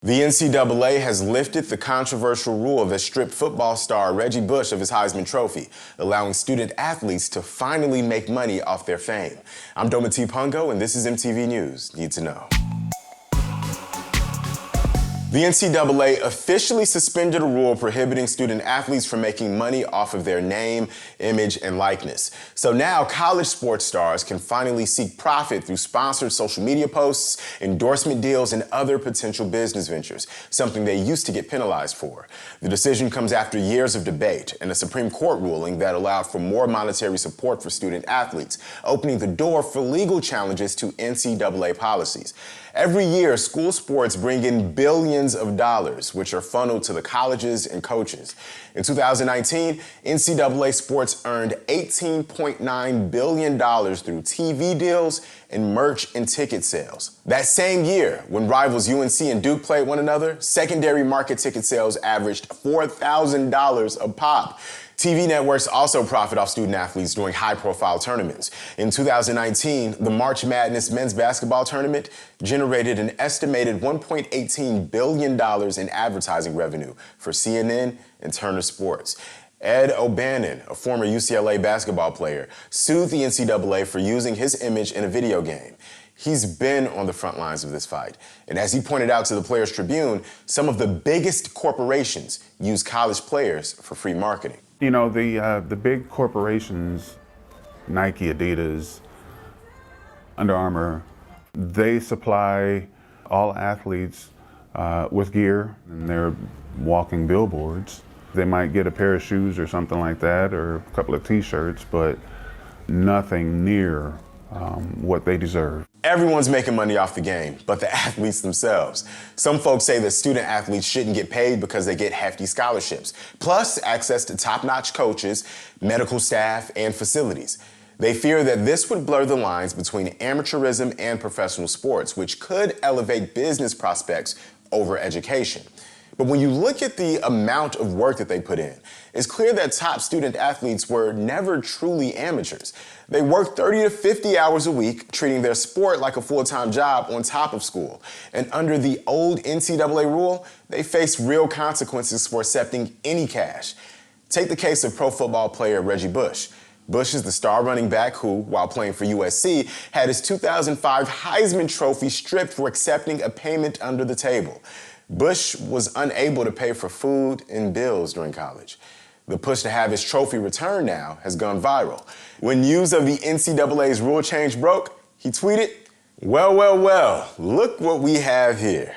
The NCAA has lifted the controversial rule that stripped football star Reggie Bush of his Heisman Trophy, allowing student athletes to finally make money off their fame. I'm Domati Pungo, and this is MTV News Need to Know. The NCAA officially suspended a rule prohibiting student athletes from making money off of their name, image, and likeness. So now college sports stars can finally seek profit through sponsored social media posts, endorsement deals, and other potential business ventures, something they used to get penalized for. The decision comes after years of debate and a Supreme Court ruling that allowed for more monetary support for student athletes, opening the door for legal challenges to NCAA policies. Every year, school sports bring in billions of dollars, which are funneled to the colleges and coaches. In 2019, NCAA sports earned $18.9 billion through TV deals and merch and ticket sales. That same year, when rivals UNC and Duke played one another, secondary market ticket sales averaged $4,000 a pop. TV networks also profit off student athletes during high-profile tournaments. In 2019, the March Madness men's basketball tournament generated an estimated $1.18 billion in advertising revenue for CNN and Turner Sports. Ed O'Bannon, a former UCLA basketball player, sued the NCAA for using his image in a video game. He's been on the front lines of this fight. And as he pointed out to the Players Tribune, some of the biggest corporations use college players for free marketing. You know, the big corporations, Nike, Adidas, Under Armour, they supply all athletes with gear, and they're walking billboards. They might get a pair of shoes or something like that, or a couple of t-shirts, but nothing near what they deserve. Everyone's making money off the game, but the athletes themselves. Some folks say that student athletes shouldn't get paid because they get hefty scholarships, plus access to top-notch coaches, medical staff, and facilities. They fear that this would blur the lines between amateurism and professional sports, which could elevate business prospects over education. But when you look at the amount of work that they put in, it's clear that top student athletes were never truly amateurs. They worked 30 to 50 hours a week, treating their sport like a full-time job on top of school. And under the old NCAA rule, they faced real consequences for accepting any cash. Take the case of pro football player Reggie Bush. Bush is the star running back who, while playing for USC, had his 2005 Heisman Trophy stripped for accepting a payment under the table. Bush was unable to pay for food and bills during college. The push to have his trophy returned now has gone viral. When news of the NCAA's rule change broke, he tweeted, well, look what we have here.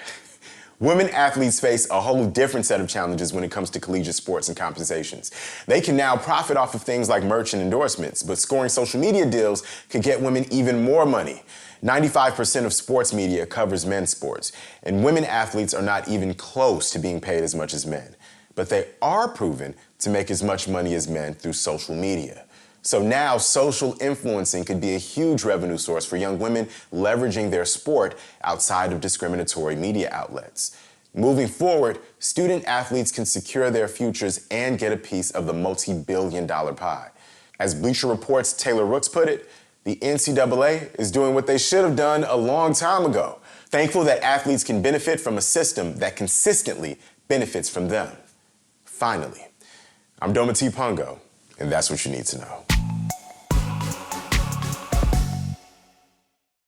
Women athletes face a whole different set of challenges when it comes to collegiate sports and compensations. They can now profit off of things like merch and endorsements, but scoring social media deals could get women even more money. 95% of sports media covers men's sports, and women athletes are not even close to being paid as much as men. But they are proven to make as much money as men through social media. So now social influencing could be a huge revenue source for young women leveraging their sport outside of discriminatory media outlets. Moving forward, student athletes can secure their futures and get a piece of the multi-billion-dollar pie. As Bleacher Report's Taylor Rooks put it, the NCAA is doing what they should have done a long time ago, thankful that athletes can benefit from a system that consistently benefits from them. Finally, I'm Domati Pungo, and that's what you need to know.